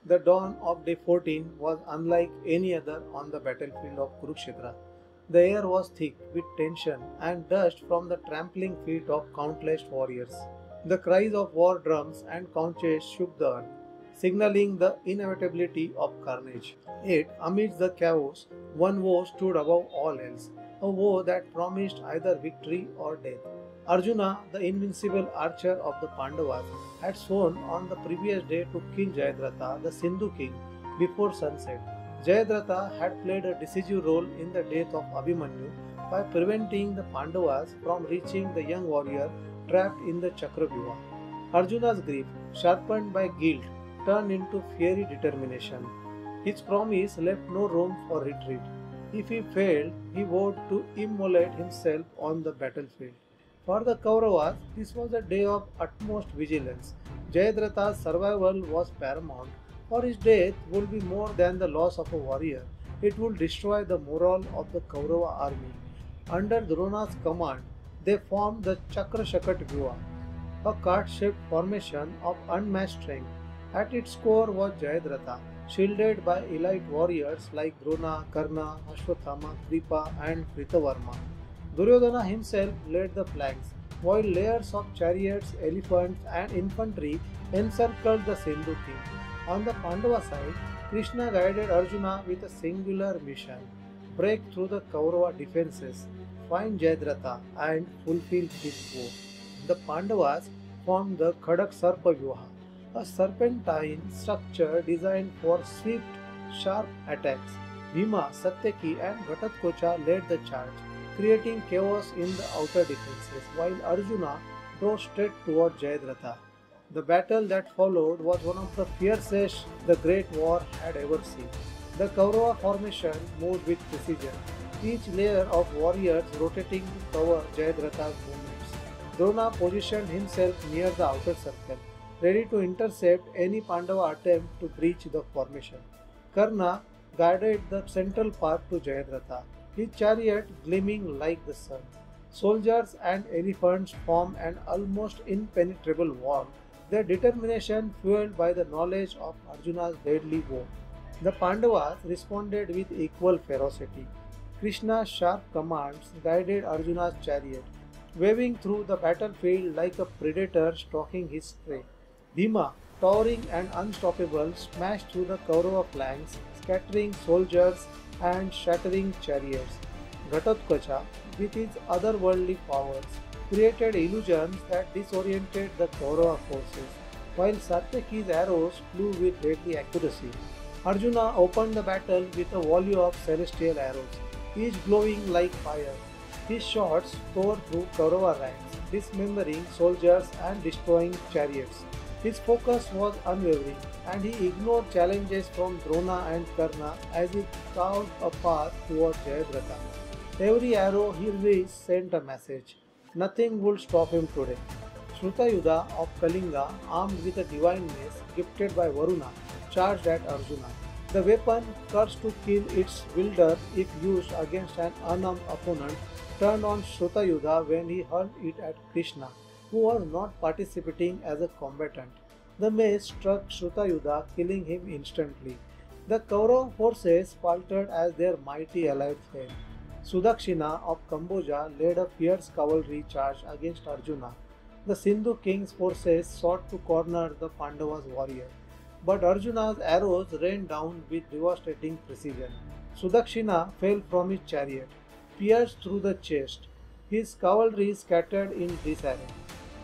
The dawn of day 14 was unlike any other on the battlefield of Kurukshetra. The air was thick with tension and dust from the trampling feet of countless warriors. The cries of war drums and conches shook the earth, signaling the inevitability of carnage. Yet, amidst the chaos, one woe stood above all else, a woe that promised either victory or death. Arjuna, the invincible archer of the Pandavas, had sworn on the previous day to kill Jayadratha, the Sindhu king, before sunset. Jayadratha had played a decisive role in the death of Abhimanyu by preventing the Pandavas from reaching the young warrior trapped in the Chakravyuha. Arjuna's grief, sharpened by guilt, turned into fiery determination. His promise left no room for retreat. If he failed, he vowed to immolate himself on the battlefield. For the Kauravas, this was a day of utmost vigilance. Jayadratha's survival was paramount, for his death would be more than the loss of a warrior. It would destroy the morale of the Kaurava army. Under Drona's command, they formed the Chakra Shakat Vyuha, a cart-shaped formation of unmatched strength. At its core was Jayadratha, shielded by elite warriors like Drona, Karna, Ashwathama, Kripa, and Kritavarma. Duryodhana himself led the flanks, while layers of chariots, elephants, and infantry encircled the Sindhu king. On the Pandava side, Krishna guided Arjuna with a singular mission: break through the Kaurava defences, find Jayadratha, and fulfill his vow. The Pandavas formed the Khadak Sarpa Vyuha, a serpentine structure designed for swift, sharp attacks. Bhima, Satyaki, and Ghatatkocha led the charge, creating chaos in the outer defences, while Arjuna drove straight toward Jayadratha. The battle that followed was one of the fiercest the Great War had ever seen. The Kaurava formation moved with precision, each layer of warriors rotating to cover Jayadratha's movements. Drona positioned himself near the outer circle, ready to intercept any Pandava attempt to breach the formation. Karna guarded the central path to Jayadratha, his chariot gleaming like the sun. Soldiers and elephants formed an almost impenetrable wall, their determination fueled by the knowledge of Arjuna's deadly woe. The Pandavas responded with equal ferocity. Krishna's sharp commands guided Arjuna's chariot, waving through the battlefield like a predator stalking his prey. Bhima, towering and unstoppable, smashed through the Kaurava flanks, scattering soldiers and shattering chariots. Ghatatkacha, with his otherworldly powers, created illusions that disoriented the Kaurava forces, while Satyaki's arrows flew with deadly accuracy. Arjuna opened the battle with a volley of celestial arrows, each glowing like fire. His shots tore through Kaurava ranks, dismembering soldiers and destroying chariots. His focus was unwavering, and he ignored challenges from Drona and Karna as he carved a path toward Jayadratha. Every arrow he released sent a message. Nothing would stop him today. Shrutayudha of Kalinga, armed with a divine mace gifted by Varuna, charged at Arjuna. The weapon, cursed to kill its wielder if used against an unarmed opponent, turned on Shrutayudha when he hurled it at Krishna, who was not participating as a combatant. The mace struck Shrutayudha, killing him instantly. The Kaurava forces faltered as their mighty ally fell. Sudakshina of Kamboja led a fierce cavalry charge against Arjuna. The Sindhu king's forces sought to corner the Pandavas' warrior, but Arjuna's arrows rained down with devastating precision. Sudakshina fell from his chariot, pierced through the chest. His cavalry scattered in disarray.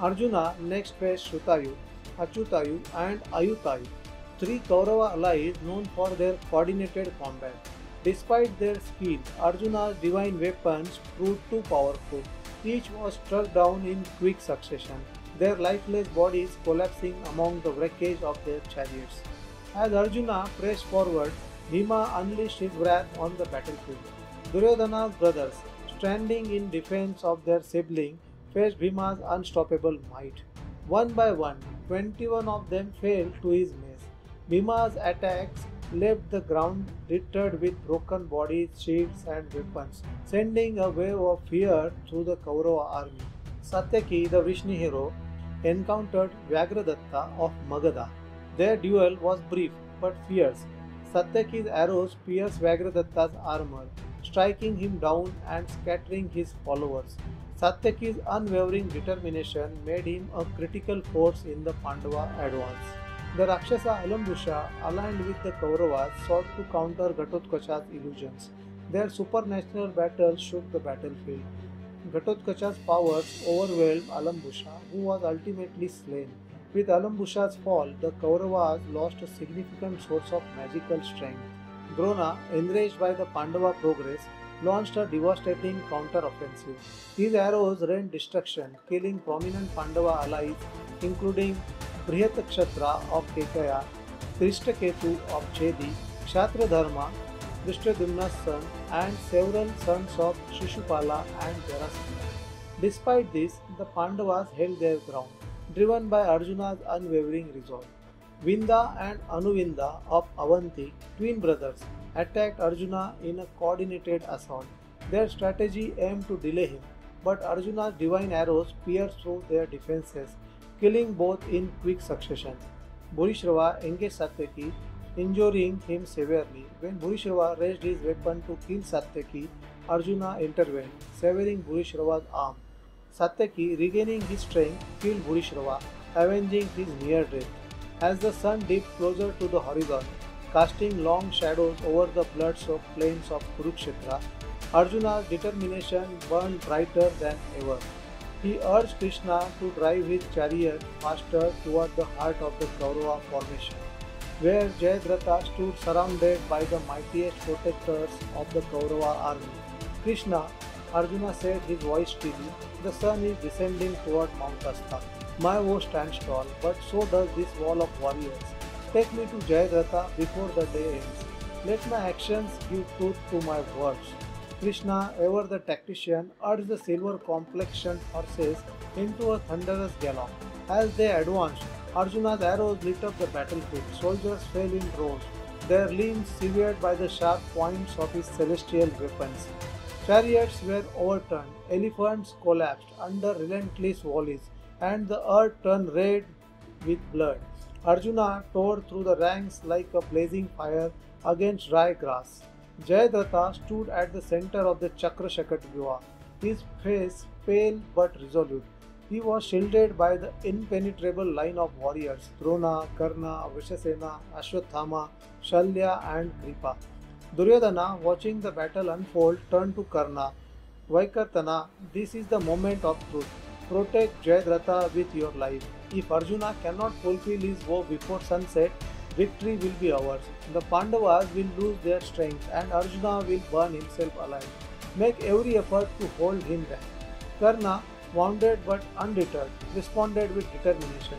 Arjuna next faced Shrutayu, Achutayu, and Ayutayu, three Kaurava allies known for their coordinated combat. Despite their skill, Arjuna's divine weapons proved too powerful. Each was struck down in quick succession, their lifeless bodies collapsing among the wreckage of their chariots. As Arjuna pressed forward, Bhima unleashed his wrath on the battlefield. Duryodhana's brothers, standing in defense of their sibling, faced Bhima's unstoppable might. One by one, 21 of them fell to his mace. Bhima's attacks left the ground littered with broken bodies, shields, and weapons, sending a wave of fear through the Kaurava army. Satyaki, the Vrishni hero, encountered Vyagradatta of Magadha. Their duel was brief, but fierce. Satyaki's arrows pierce Vyagradatta's armor, striking him down and scattering his followers. Satyaki's unwavering determination made him a critical force in the Pandava advance. The Rakshasa Alambusha, aligned with the Kauravas, sought to counter Ghatotkacha's illusions. Their supernatural battle shook the battlefield. Ghatotkacha's powers overwhelmed Alambusha, who was ultimately slain. With Alambusha's fall, the Kauravas lost a significant source of magical strength. Drona, enraged by the Pandava progress, launched a devastating counter-offensive. His arrows rained destruction, killing prominent Pandava allies including Brihatakshatra of Kekaya, Krishtaketu of Chedi, Kshatradharma, Drishtadyumna's son, and several sons of Shishupala and Jarasandha. Despite this, the Pandavas held their ground, driven by Arjuna's unwavering resolve. Vinda and Anuvinda of Avanti, twin brothers, attacked Arjuna in a coordinated assault. Their strategy aimed to delay him, but Arjuna's divine arrows pierced through their defenses, killing both in quick succession. Bhurishrava engaged Satyaki, injuring him severely. When Bhurishrava raised his weapon to kill Satyaki, Arjuna intervened, severing Bhurishrava's arm. Satyaki, regaining his strength, killed Bhurishrava, avenging his near death. As the sun dipped closer to the horizon, casting long shadows over the blood-soaked plains of Kurukshetra, Arjuna's determination burned brighter than ever. He urged Krishna to drive his chariot faster toward the heart of the Kaurava formation, where Jayadratha stood surrounded by the mightiest protectors of the Kaurava army. Krishna, Arjuna said, his voice steady, the sun is descending toward Mount Astha. My woe stands tall, but so does this wall of warriors. Take me to Jayadratha before the day ends. Let my actions give truth to my words. Krishna, ever the tactician, urged the silver-complexioned horses into a thunderous gallop. As they advanced, Arjuna's arrows lit up the battlefield. Soldiers fell in rows, their limbs severed by the sharp points of his celestial weapons. Chariots were overturned, elephants collapsed under relentless volleys, and the earth turned red with blood. Arjuna tore through the ranks like a blazing fire against dry grass. Jayadratha stood at the center of the Chakrashakatvyuha, his face pale but resolute. He was shielded by the impenetrable line of warriors Drona, Karna, Vrishasena, Ashwathama, Shalya and Kripa. Duryodhana, watching the battle unfold, turned to Karna. Vaikartana, this is the moment of truth. Protect Jayadratha with your life. If Arjuna cannot fulfill his vow before sunset, victory will be ours. The Pandavas will lose their strength and Arjuna will burn himself alive. Make every effort to hold him back. Karna, wounded but undeterred, responded with determination.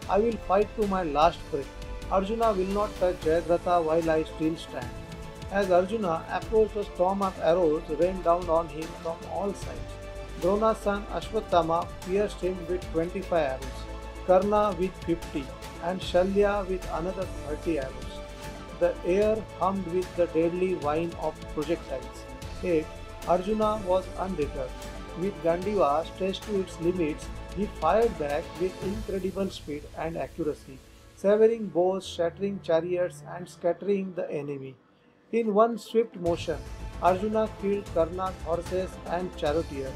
I will fight to my last breath. Arjuna will not touch Jayadratha while I still stand. As Arjuna approached, a storm of arrows rained down on him from all sides. Drona's son Ashwathama pierced him with 25 arrows, Karna with 50, and Shalya with another 30 arrows. The air hummed with the deadly whine of projectiles. Yet Arjuna was undeterred. With Gandiva stretched to its limits, he fired back with incredible speed and accuracy, severing bows, shattering chariots, and scattering the enemy. In one swift motion, Arjuna killed Karna's horses and charioteer,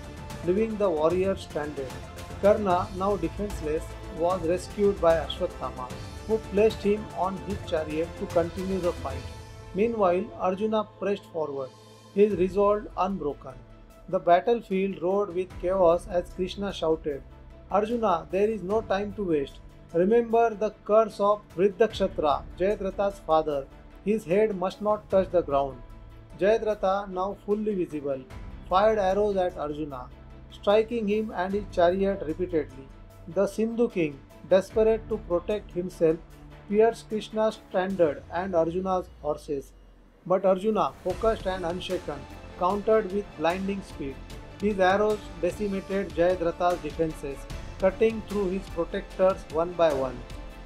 leaving the warriors stranded. Karna, now defenseless, was rescued by Ashwathama, who placed him on his chariot to continue the fight. Meanwhile, Arjuna pressed forward, his resolve unbroken. The battlefield roared with chaos as Krishna shouted, Arjuna, there is no time to waste. Remember the curse of Vriddakshatra, Jayadratha's father. His head must not touch the ground. Jayadratha, now fully visible, fired arrows at Arjuna, striking him and his chariot repeatedly. The Sindhu king, desperate to protect himself, pierced Krishna's standard and Arjuna's horses. But Arjuna, focused and unshaken, countered with blinding speed. His arrows decimated Jayadratha's defenses, cutting through his protectors one by one.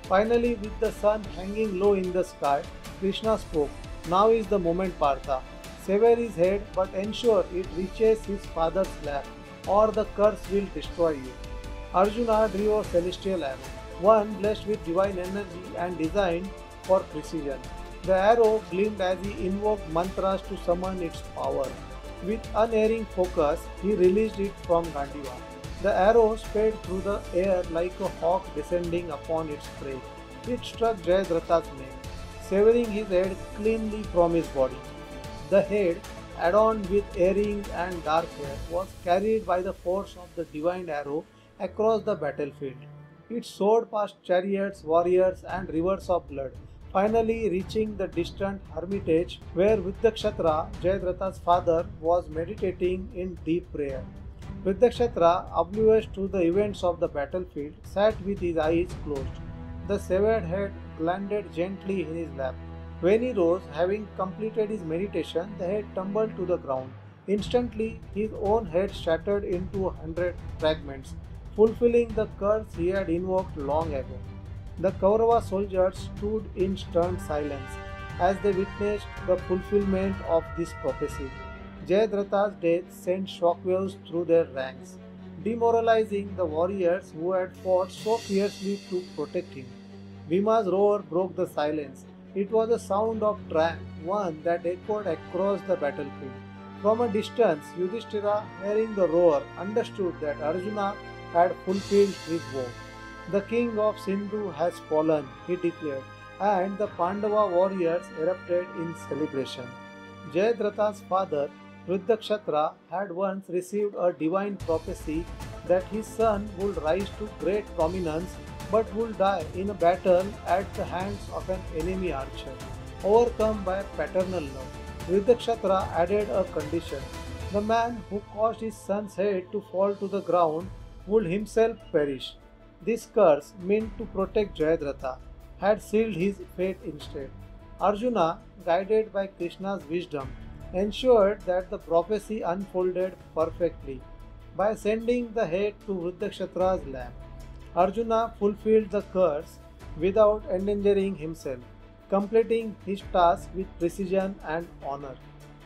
Finally, with the sun hanging low in the sky, Krishna spoke, Now is the moment, Partha. Sever his head, but ensure it reaches his father's lap, or the curse will destroy you. Arjuna drew a celestial arrow, one blessed with divine energy and designed for precision. The arrow gleamed as he invoked mantras to summon its power. With unerring focus, he released it from Gandiva. The arrow sped through the air like a hawk descending upon its prey. It struck Jayadratha's neck, severing his head cleanly from his body. The head, adorned with earrings and dark hair, was carried by the force of the divine arrow across the battlefield. It soared past chariots, warriors, and rivers of blood, finally reaching the distant hermitage where Vidyakshatara, Jayadratha's father, was meditating in deep prayer. Vidyakshatara, oblivious to the events of the battlefield, sat with his eyes closed. The severed head landed gently in his lap. When he rose, having completed his meditation, the head tumbled to the ground. Instantly, his own head shattered into 100 fragments, fulfilling the curse he had invoked long ago. The Kaurava soldiers stood in stern silence as they witnessed the fulfillment of this prophecy. Jayadratha's death sent shockwaves through their ranks, demoralizing the warriors who had fought so fiercely to protect him. Bhima's roar broke the silence. It was a sound of triumph, one that echoed across the battlefield. From a distance, Yudhishthira, hearing the roar, understood that Arjuna had fulfilled his vow. The king of Sindhu has fallen, he declared, and the Pandava warriors erupted in celebration. Jayadratha's father, Vidyakshatara, had once received a divine prophecy that his son would rise to great prominence but would die in a battle at the hands of an enemy archer. Overcome by paternal love, Vidyakshatara added a condition. The man who caused his son's head to fall to the ground would himself perish. This curse, meant to protect Jayadratha, had sealed his fate instead. Arjuna, guided by Krishna's wisdom, ensured that the prophecy unfolded perfectly. By sending the head to Vidyakshatara's lap, Arjuna fulfilled the curse without endangering himself, completing his task with precision and honor.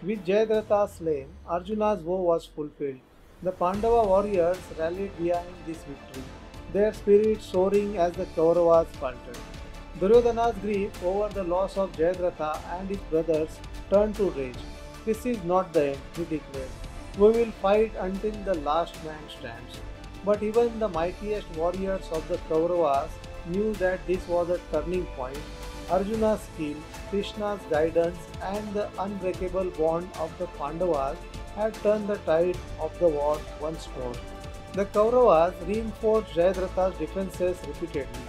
With Jayadratha slain, Arjuna's vow was fulfilled. The Pandava warriors rallied behind this victory, their spirits soaring as the Kauravas faltered. Duryodhana's grief over the loss of Jayadratha and his brothers turned to rage. "This is not the end," he declared. "We will fight until the last man stands." But even the mightiest warriors of the Kauravas knew that this was a turning point. Arjuna's skill, Krishna's guidance, and the unbreakable bond of the Pandavas had turned the tide of the war once more. The Kauravas reinforced Jayadratha's defences repeatedly,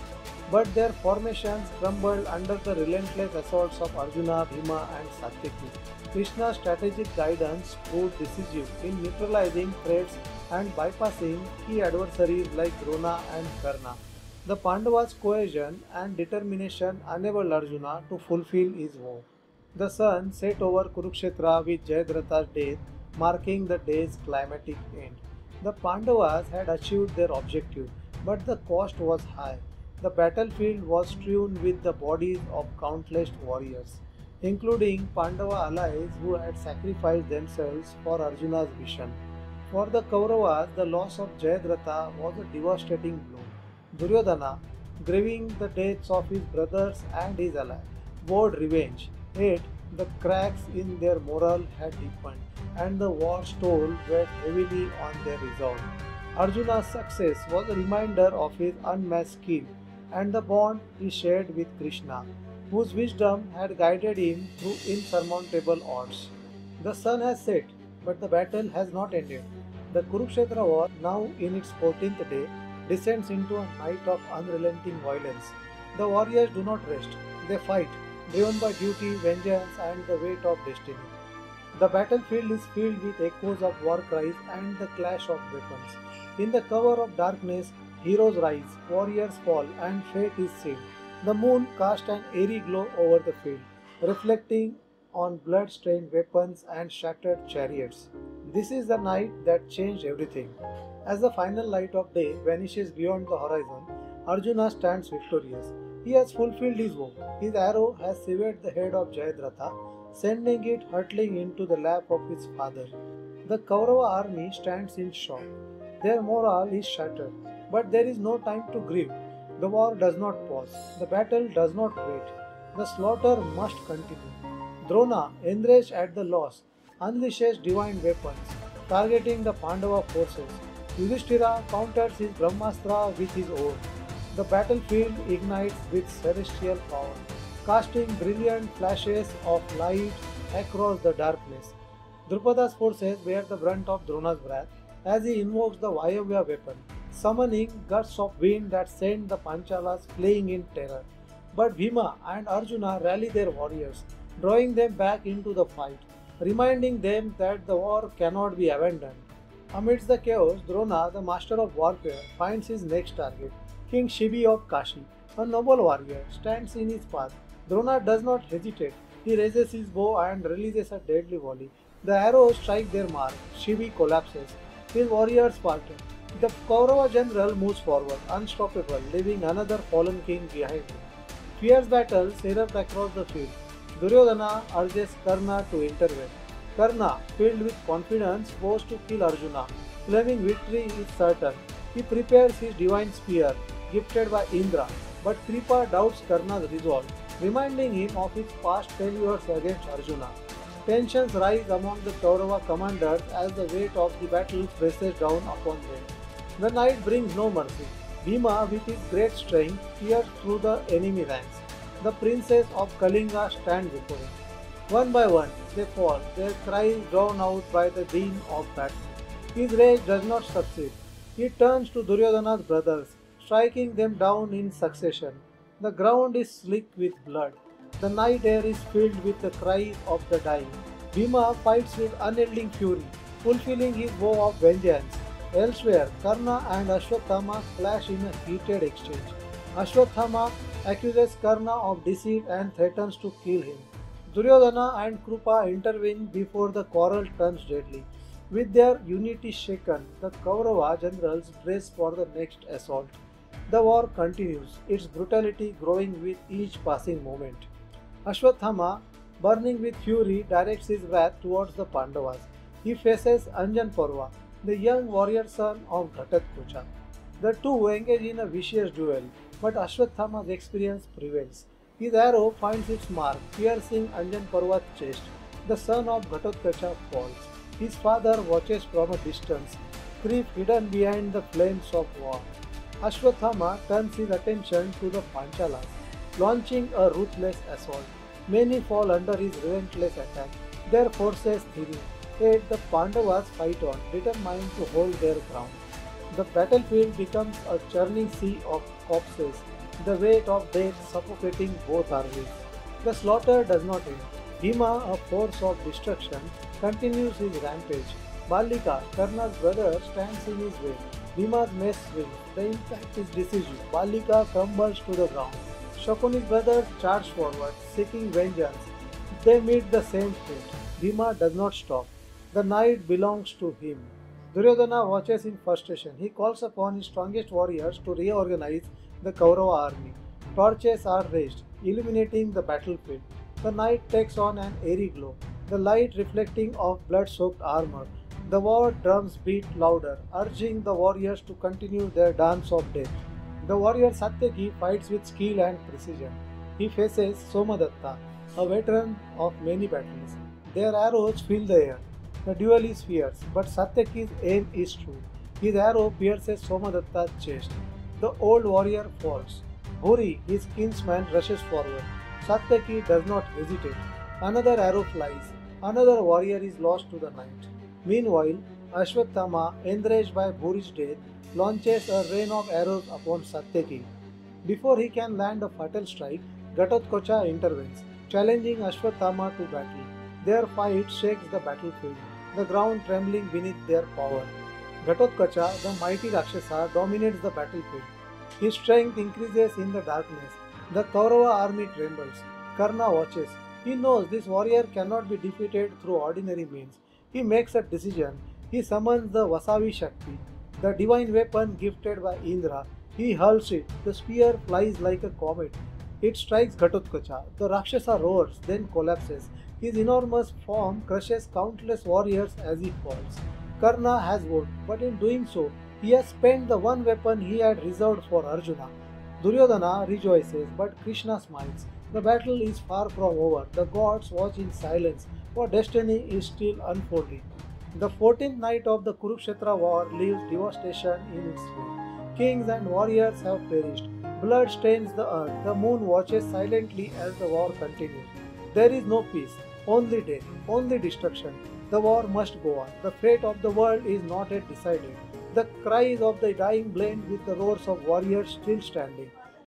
but their formations crumbled under the relentless assaults of Arjuna, Bhima, and Satyaki. Krishna's strategic guidance proved decisive in neutralizing threats and bypassing key adversaries like Drona and Karna. The Pandavas' cohesion and determination enabled Arjuna to fulfill his vow. The sun set over Kurukshetra with Jayadratha's death, marking the day's climatic end. The Pandavas had achieved their objective, but the cost was high. The battlefield was strewn with the bodies of countless warriors, including Pandava allies who had sacrificed themselves for Arjuna's vision. For the Kauravas, the loss of Jayadratha was a devastating blow. Duryodhana, grieving the deaths of his brothers and his ally, vowed revenge. Yet, the cracks in their morale had deepened, and the war's toll weighed heavily on their resolve. Arjuna's success was a reminder of his unmatched skill and the bond he shared with Krishna, whose wisdom had guided him through insurmountable odds. The sun has set, but the battle has not ended. The Kurukshetra war, now in its 14th day, descends into a night of unrelenting violence. The warriors do not rest, they fight, driven by duty, vengeance, and the weight of destiny. The battlefield is filled with echoes of war cries and the clash of weapons. In the cover of darkness, heroes rise, warriors fall, and fate is sealed. The moon cast an airy glow over the field, reflecting on blood-stained weapons and shattered chariots. This is the night that changed everything. As the final light of day vanishes beyond the horizon, Arjuna stands victorious. He has fulfilled his vow. His arrow has severed the head of Jayadratha, sending it hurtling into the lap of his father. The Kaurava army stands in shock. Their morale is shattered, but there is no time to grieve. The war does not pause. The battle does not wait. The slaughter must continue. Drona, enraged at the loss, unleashes divine weapons, targeting the Pandava forces. Yudhishthira counters his Brahmastra with his own. The battlefield ignites with celestial power, casting brilliant flashes of light across the darkness. Drupada's forces bear the brunt of Drona's wrath as he invokes the Vayavya weapon, summoning gusts of wind that send the Panchalas fleeing in terror. But Bhima and Arjuna rally their warriors, drawing them back into the fight, reminding them that the war cannot be abandoned. Amidst the chaos, Drona, the master of warfare, finds his next target. King Shibi of Kashi, a noble warrior, stands in his path. Drona does not hesitate. He raises his bow and releases a deadly volley. The arrows strike their mark. Shibi collapses. His warriors falter. The Kaurava general moves forward, unstoppable, leaving another fallen king behind him. Fierce battles erupt across the field. Duryodhana urges Karna to intervene. Karna, filled with confidence, vows to kill Arjuna, claiming victory is certain. He prepares his divine spear, gifted by Indra, but Kripa doubts Karna's resolve, reminding him of his past failures against Arjuna. Tensions rise among the Kaurava commanders as the weight of the battle presses down upon them. The night brings no mercy. Bhima, with his great strength, pierces through the enemy ranks. The princes of Kalinga stand before him. One by one, they fall, their cries drowned out by the din of battle. His rage does not succeed. He turns to Duryodhana's brothers, striking them down in succession. The ground is slick with blood. The night air is filled with the cries of the dying. Bhima fights with unyielding fury, fulfilling his vow of vengeance. Elsewhere, Karna and Ashwatthama clash in a heated exchange. Ashwatthama accuses Karna of deceit and threatens to kill him. Duryodhana and Krupa intervene before the quarrel turns deadly. With their unity shaken, the Kaurava generals brace for the next assault. The war continues, its brutality growing with each passing moment. Ashwatthama, burning with fury, directs his wrath towards the Pandavas. He faces Anjan Parva, the young warrior son of Ghatatkacha. The two engage in a vicious duel, but Ashwatthama's experience prevails. His arrow finds its mark, piercing Anjan Parva's chest. The son of Ghatatkacha falls. His father watches from a distance, grief hidden behind the flames of war. Ashwatthama turns his attention to the Panchalas, launching a ruthless assault. Many fall under his relentless attack, their forces thinning. Yet the Pandavas fight on, determined to hold their ground. The battlefield becomes a churning sea of corpses, the weight of death suffocating both armies. The slaughter does not end. Bhima, a force of destruction, continues his rampage. Ballika, Karna's brother, stands in his way. Bhima's mace swings. The impact is decisive. Ballika crumbles to the ground. Shakuni's brothers charge forward, seeking vengeance. They meet the same fate. Bhima does not stop. The night belongs to him. Duryodhana watches in frustration. He calls upon his strongest warriors to reorganize the Kaurava army. Torches are raised, illuminating the battlefield. The night takes on an airy glow, the light reflecting off blood-soaked armor. The war drums beat louder, urging the warriors to continue their dance of death. The warrior Satyaki fights with skill and precision. He faces Somadatta, a veteran of many battles. Their arrows fill the air. The duel is fierce, but Satyaki's aim is true. His arrow pierces Somadatta's chest. The old warrior falls. Bhuri, his kinsman, rushes forward. Satyaki does not hesitate. Another arrow flies. Another warrior is lost to the night. Meanwhile, Ashwatthama, enraged by Bhuri's death, launches a rain of arrows upon Satyaki. Before he can land a fatal strike, Ghatatkacha intervenes, challenging Ashwatthama to battle. Their fight shakes the battlefield, the ground trembling beneath their power. Ghatatkacha, the mighty Rakshasa, dominates the battlefield. His strength increases in the darkness. The Kaurava army trembles. Karna watches. He knows this warrior cannot be defeated through ordinary means. He makes a decision. He summons the Vasavi Shakti, the divine weapon gifted by Indra. He hurls it. The spear flies like a comet. It strikes Ghatatkacha. The Rakshasa roars, then collapses. His enormous form crushes countless warriors as he falls. Karna has won, but in doing so, he has spent the one weapon he had reserved for Arjuna. Duryodhana rejoices, but Krishna smiles. The battle is far from over. The gods watch in silence, for destiny is still unfolding. The 14th night of the Kurukshetra war leaves devastation in its wake. Kings and warriors have perished. Blood stains the earth. The moon watches silently as the war continues. There is no peace, only death, only destruction. The war must go on. The fate of the world is not yet decided. The cries of the dying blend with the roars of warriors still standing.